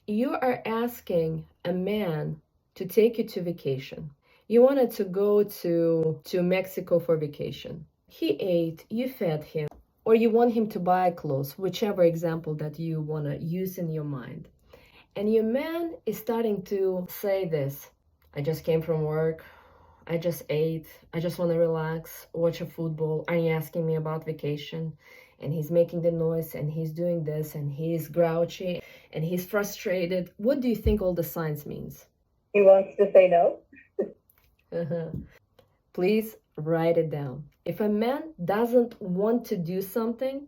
you are asking a man to take you to vacation. You wanted to go to Mexico for vacation. He ate, you fed him, or you want him to buy clothes, whichever example that you want to use in your mind. And your man is starting to say this: I just came from work, I just ate, I just want to relax, watch a football. Are you asking me about vacation? And he's making the noise and he's doing this and he's grouchy and he's frustrated. What do you think all the signs means? He wants to say no. Please write it down. If a man doesn't want to do something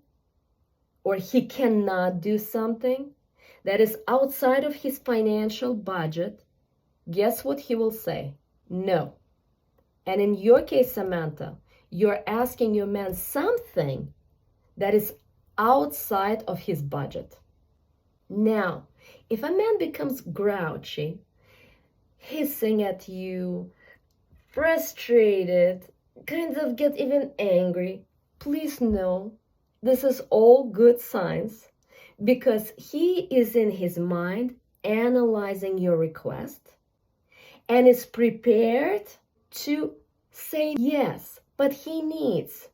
or he cannot do something that is outside of his financial budget, guess what he will say? No. And in your case, Samantha, you're asking your man something that is outside of his budget. Now, if a man becomes grouchy, hissing at you, frustrated, kind of get even angry, please know this is all good signs, because he is in his mind analyzing your request and is prepared to say yes, but he needs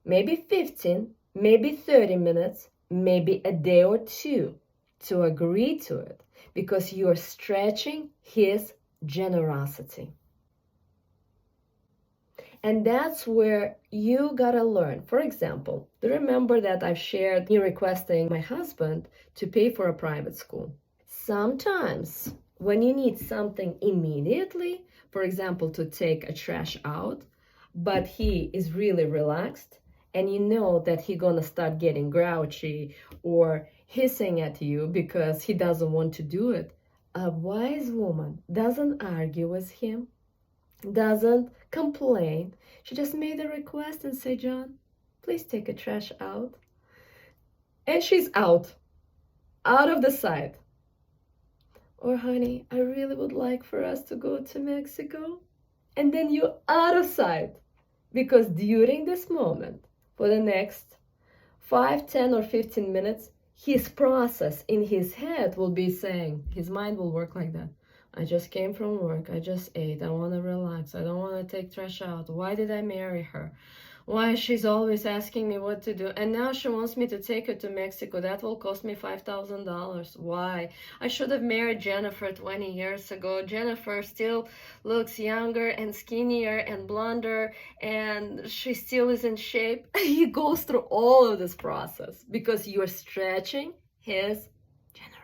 maybe 15, maybe 30 minutes, maybe a day or two to agree to it, because you're stretching his generosity. And that's where you gotta learn. For example, do you remember that I've shared me requesting my husband to pay for a private school? Sometimes when you need something immediately, for example, to take a trash out, but he is really relaxed and you know that he's gonna start getting grouchy or hissing at you because he doesn't want to do it, a wise woman doesn't argue with him, doesn't complain. She just made a request and say, John, please take a trash out. And she's out of the sight. Or honey, I really would like for us to go to Mexico. And then you're out of sight. Because during this moment, for the next 5, 10, or 15 minutes, his process in his head will be saying, his mind will work like that. I just came from work, I just ate, I want to relax, I don't want to take trash out. Why did I marry her? Why she's always asking me what to do, and now she wants me to take her to Mexico. That will cost me $5,000. Why? I should have married Jennifer 20 years ago. Jennifer still looks younger and skinnier and blonder, and she still is in shape. He goes through all of this process because you're stretching his generosity.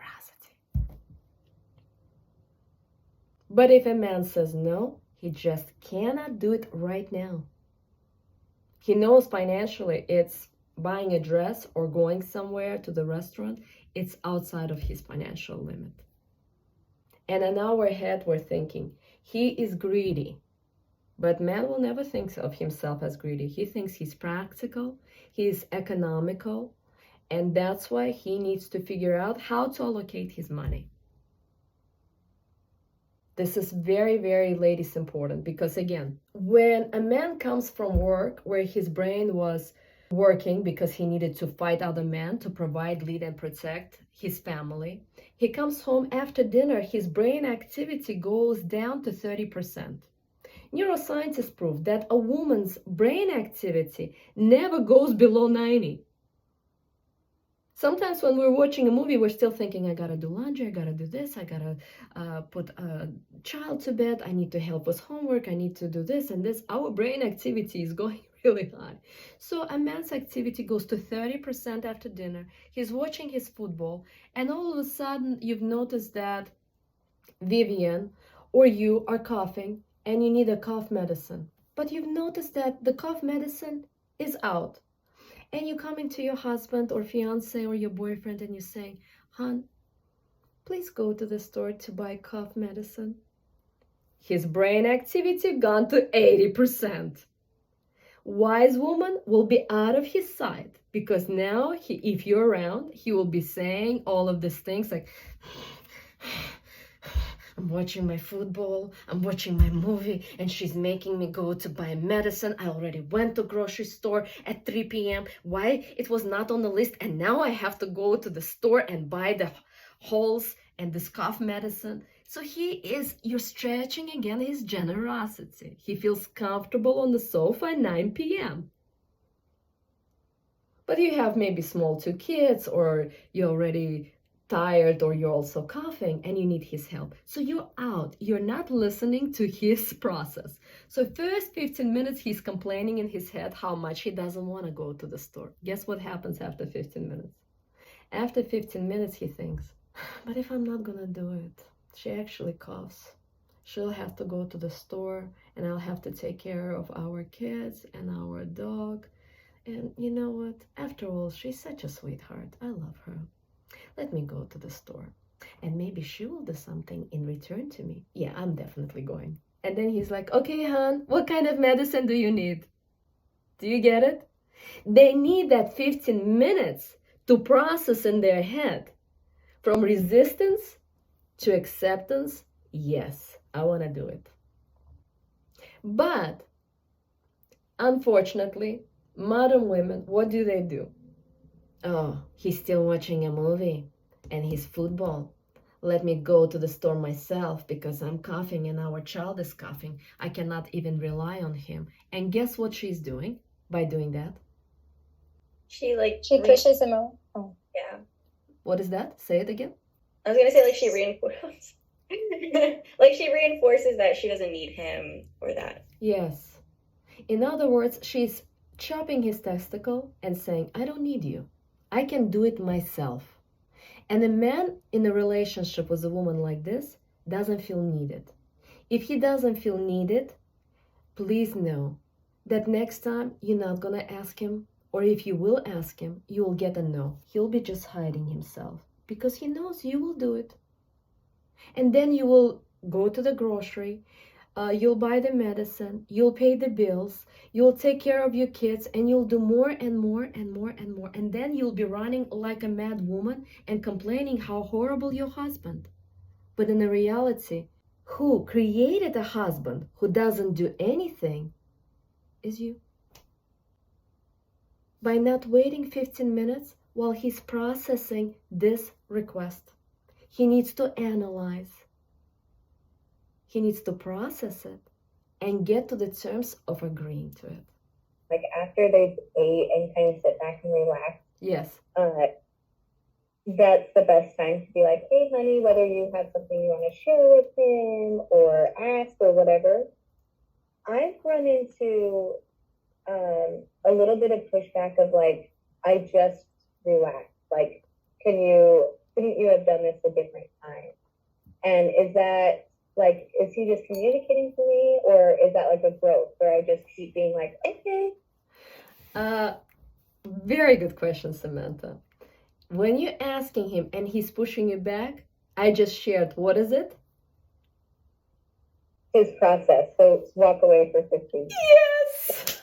But if a man says no, he just cannot do it right now. He knows financially it's buying a dress or going somewhere to the restaurant, it's outside of his financial limit. And in our head, we're thinking, he is greedy. But man will never think of himself as greedy. He thinks he's practical, he's economical, and that's why he needs to figure out how to allocate his money. This is very, very, ladies, important, because again, when a man comes from work where his brain was working because he needed to fight other men to provide, lead, and protect his family, he comes home after dinner, his brain activity goes down to 30%. Neuroscientists prove that a woman's brain activity never goes below 90. Sometimes when we're watching a movie, we're still thinking, I gotta do laundry, I gotta do this, I gotta put a child to bed, I need to help with homework, I need to do this and this. Our brain activity is going really high. So a man's activity goes to 30% after dinner. He's watching his football, and all of a sudden you've noticed that Vivian or you are coughing and you need a cough medicine. But you've noticed that the cough medicine is out. And you come into your husband or fiance or your boyfriend and you say, hon, please go to the store to buy cough medicine. His brain activity gone to 80%. Wise woman will be out of his sight, because now if you're around, he will be saying all of these things like, I'm watching my football, I'm watching my movie, and she's making me go to buy medicine. I already went to grocery store at 3 p.m. Why it was not on the list, and now I have to go to the store and buy the holes and this cough medicine. So you're stretching again his generosity. He feels comfortable on the sofa at 9 p.m. But you have maybe small two kids, or you're already tired, or you're also coughing and you need his help. So you're out. You're not listening to his process. So first 15 minutes, he's complaining in his head how much he doesn't want to go to the store. Guess what happens after 15 minutes? After 15 minutes, he thinks, but if I'm not going to do it, she actually coughs. She'll have to go to the store and I'll have to take care of our kids and our dog. And you know what? After all, she's such a sweetheart. I love her. Let me go to the store. And maybe she will do something in return to me. Yeah, I'm definitely going. And then he's like, okay, hon, what kind of medicine do you need? Do you get it? They need that 15 minutes to process in their head. From resistance to acceptance, yes, I want to do it. But unfortunately, modern women, what do? Oh, he's still watching a movie and his football. Let me go to the store myself because I'm coughing and our child is coughing. I cannot even rely on him. And guess what she's doing by doing that? She pushes him out. Oh. Yeah. What is that? Say it again. I was gonna say she reinforces she reinforces that she doesn't need him or that. Yes. In other words, she's chopping his testicle and saying, I don't need you. I can do it myself. And a man in a relationship with a woman like this doesn't feel needed. If he doesn't feel needed, please know that next time you're not going to ask him, or if you will ask him, you will get a no. He'll be just hiding himself because he knows you will do it. And then you will go to the grocery, you'll buy the medicine, you'll pay the bills, you'll take care of your kids, and you'll do more and more and more and more. And then you'll be running like a mad woman and complaining how horrible your husband. But in the reality, who created a husband who doesn't do anything is you. By not waiting 15 minutes while he's processing this request. He needs to analyze. He needs to process it and get to the terms of agreeing to it. Like after they've ate and kind of sit back and relax. Yes. That's the best time to be like, hey, honey, whether you have something you want to share with him or ask or whatever. I've run into a little bit of pushback of like, I just relaxed. Like, couldn't you have done this a different time? And is that like, is he just communicating to me, or is that like a growth where I just keep being like, okay? Very good question, Samantha. When you're asking him and he's pushing you back, I just shared, what is it? His process. So walk away for 15. Yes!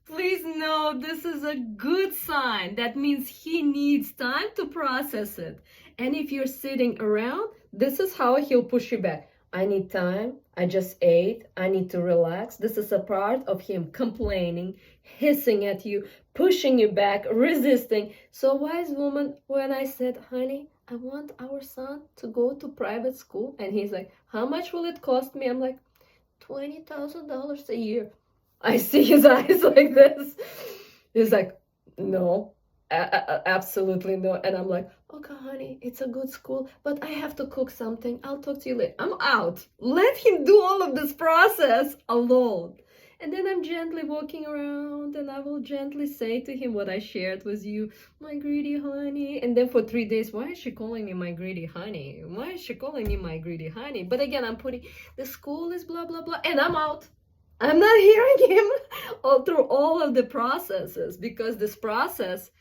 Please know this is a good sign. That means he needs time to process it. And if you're sitting around, this is how he'll push you back. I need time. I just ate. I need to relax. This is a part of him complaining, hissing at you, pushing you back, resisting. So wise woman, when I said, honey, I want our son to go to private school. And he's like, how much will it cost me? I'm like, $20,000 a year. I see his eyes like this. He's like, no, absolutely no. And I'm like, okay, honey, it's a good school, but I have to cook something. I'll talk to you later. I'm out. Let him do all of this process alone. And then I'm gently walking around and I will gently say to him what I shared with you, my greedy honey. And then for 3 days, why is she calling me my greedy honey? Why is she calling me my greedy honey? But again, I'm putting, the school is blah, blah, blah, and I'm out. I'm not hearing him all through all of the processes, because this process,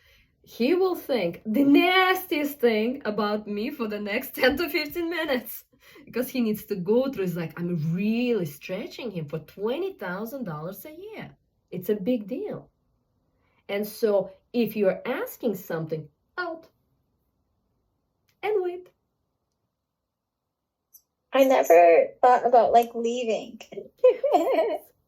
he will think the nastiest thing about me for the next 10 to 15 minutes. Because he needs to go through, it's like, I'm really stretching him for $20,000 a year. It's a big deal. And so if you're asking something, out and wait. I never thought about like leaving.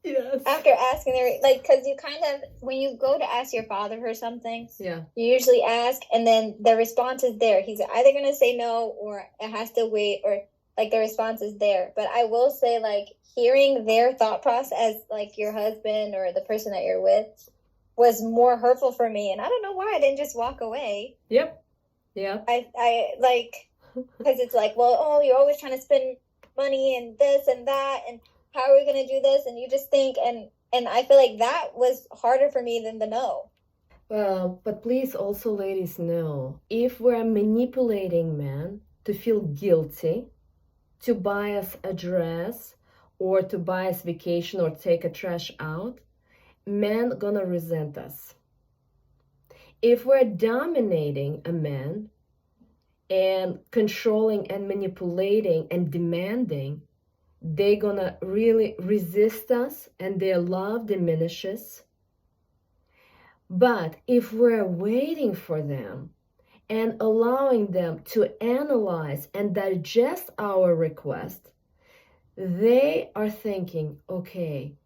Yes. After asking like, because you kind of, when you go to ask your father for something, Yeah. you usually ask, and then the response is there. He's either going to say no, or it has to wait, or like the response is there. But I will say, like, hearing their thought process as like your husband or the person that you're with was more hurtful for me. And I don't know why I didn't just walk away. Yep. Yep. I like, because it's like, well, oh, you're always trying to spend money and this and that, and how are we going to do this? And you just think, and I feel like that was harder for me than the no. Well, but please also, ladies, know if we're manipulating men to feel guilty, to buy us a dress, or to buy us vacation, or take a trash out, men gonna resent us. If we're dominating a man and controlling and manipulating and demanding, they're gonna really resist us and their love diminishes. But if we're waiting for them and allowing them to analyze and digest our request, they are thinking, okay,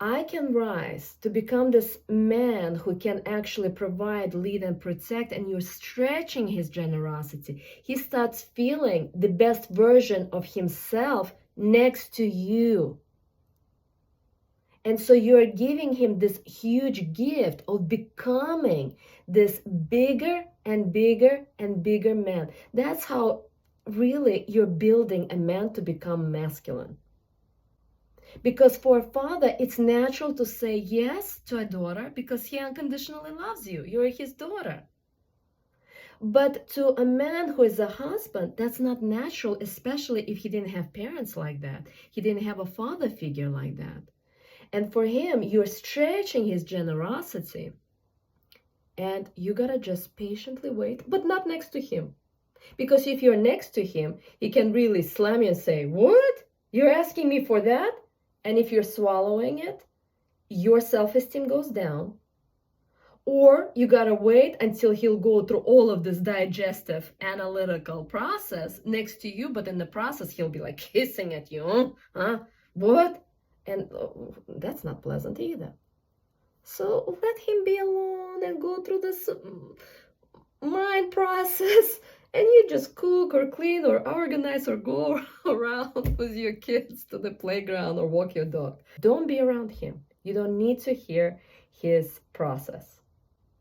I can rise to become this man who can actually provide, lead, and protect, and you're stretching his generosity. He starts feeling the best version of himself next to you. And so you're giving him this huge gift of becoming this bigger and bigger and bigger man. That's how really you're building a man to become masculine. Because for a father, it's natural to say yes to a daughter because he unconditionally loves you. You're his daughter. But to a man who is a husband, that's not natural, especially if he didn't have parents like that. He didn't have a father figure like that. And for him, you're stretching his generosity. And you gotta just patiently wait, but not next to him. Because if you're next to him, he can really slam you and say, "What? You're asking me for that?" And if you're swallowing it, your self-esteem goes down. Or you gotta wait until he'll go through all of this digestive, analytical process next to you, but in the process, he'll be like hissing at you. Huh? What? And that's not pleasant either. So let him be alone and go through this mind process, and you just cook or clean or organize or go around with your kids to the playground or walk your dog. Don't be around him. You don't need to hear his process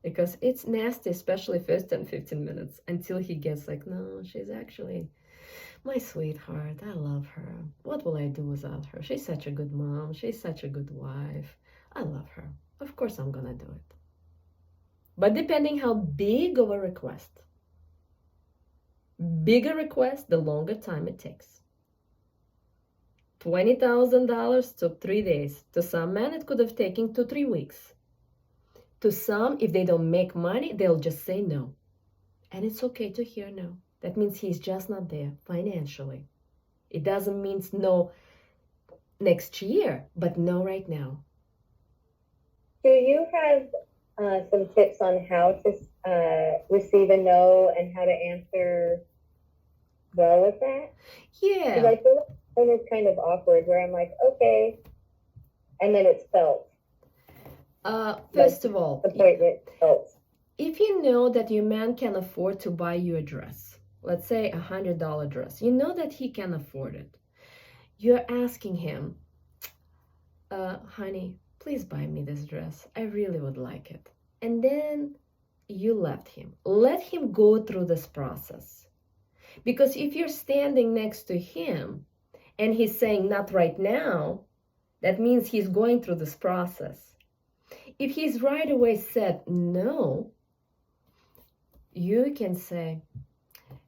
because it's nasty, especially first 10 15 minutes until he gets like, no, she's actually my sweetheart. I love her. What will I do without her? She's such a good mom. She's such a good wife. I love her. Of course I'm gonna do it. But depending how big of a request, bigger request, the longer time it takes. $20,000 took 3 days. To some men, it could have taken 2-3 weeks. To some, if they don't make money, they'll just say no. And it's okay to hear no. That means he's just not there financially. It doesn't mean no next year, but no right now. Do you have some tips on how to receive a no and how to answer well with that? Yeah. Because I feel like it's kind of awkward where I'm like, okay, and then it's felt. First of all, Appointment felt. if you know that your man can afford to buy you a dress, let's say $100 dress, you know that he can afford it. You're asking him, honey, please buy me this dress. I really would like it. And then you left him. Let him go through this process. Because if you're standing next to him and he's saying not right now, that means he's going through this process. If he's right away said no, you can say,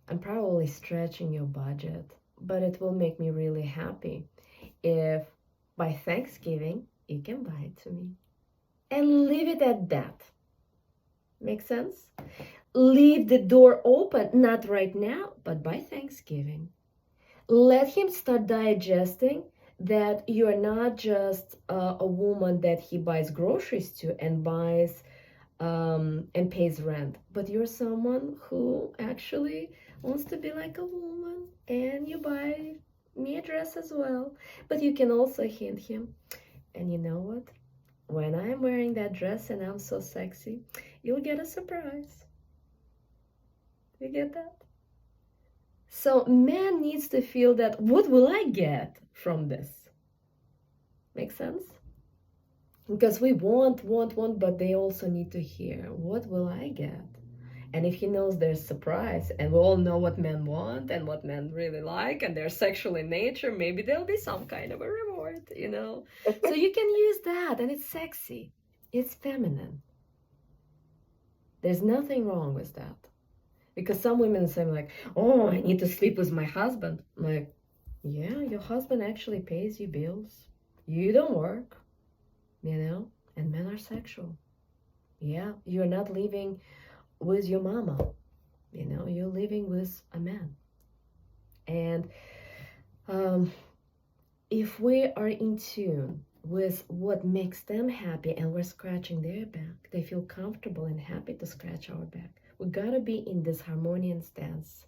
I'm probably stretching your budget, but it will make me really happy if by Thanksgiving you can buy it to me. And leave it at that. Make sense? Leave the door open, not right now, but by Thanksgiving. Let him start digesting that you're not just a woman that he buys groceries to and buys and pays rent, but you're someone who actually wants to be like a woman, and you buy me a dress as well. But you can also hint him, And you know what? When I'm wearing that dress and I'm so sexy, you'll get a surprise. You get that? So man needs to feel that, what will I get from this? Make sense? Because we want, but they also need to hear, what will I get? And if he knows there's surprise, and we all know what men want and what men really like, and they're sexual in nature, maybe there'll be some kind of a reward, you know? So you can use that, and it's sexy. It's feminine. There's nothing wrong with that. Because some women say like, oh, I need to sleep with my husband. I'm like, yeah, your husband actually pays you bills. You don't work, you know? And men are sexual. Yeah, you're not living with your mama. You know, you're living with a man. And if we are in tune with what makes them happy and we're scratching their back, they feel comfortable and happy to scratch our back. We gotta be in this harmonious dance.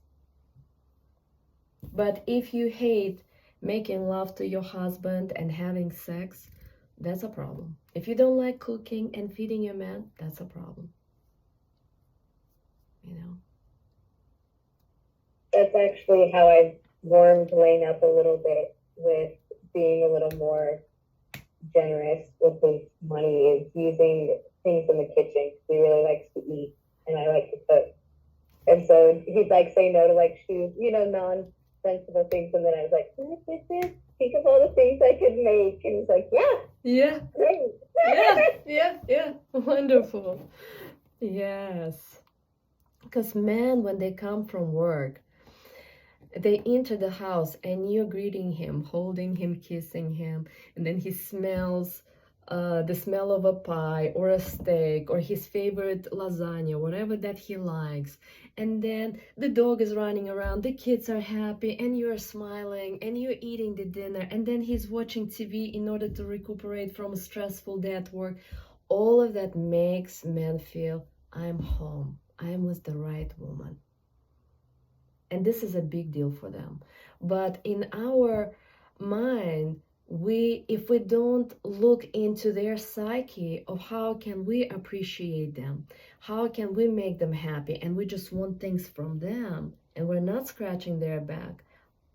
But if you hate making love to your husband and having sex, that's a problem. If you don't like cooking and feeding your man, that's a problem. You know? That's actually how I've warmed Lane up a little bit with being a little more generous with his money, is using things in the kitchen. He really likes to eat and I like to cook. And so he'd like say no to like shoes, you know, non-sensible things. And then I was like, can I get this? Think of all the things I could make. And he's like, yeah. Yeah. Great. Yeah. Wonderful. Yes. Because men, when they come from work, they enter the house and you're greeting him, holding him, kissing him, and then he smells the smell of a pie or a steak or his favorite lasagna, whatever that he likes. And then the dog is running around, the kids are happy, and you're smiling, and you're eating the dinner, and then he's watching TV in order to recuperate from a stressful day at work. All of that makes men feel, I'm home, I'm with the right woman. And this is a big deal for them. But in our mind, if we don't look into their psyche of how can we appreciate them, how can we make them happy, and we just want things from them, and we're not scratching their back,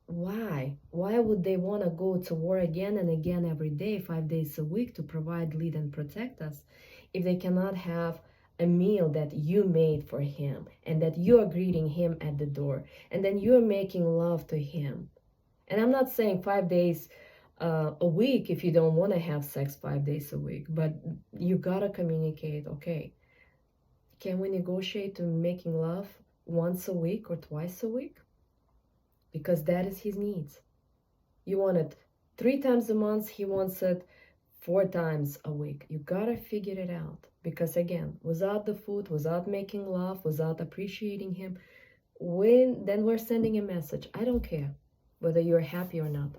why would they want to go to war again and again every day, 5 days a week, to provide, lead, and protect us, if they cannot have a meal that you made for him, and that you are greeting him at the door, and then you're making love to him? And I'm not saying 5 days a week if you don't want to have sex 5 days a week, but you gotta communicate, okay, can we negotiate to making love once a week or twice a week? Because that is his needs. You want it 3 times a month, he wants it 4 times a week. You gotta figure it out. Because again, without the food, without making love, without appreciating him, then we're sending a message. I don't care whether you're happy or not.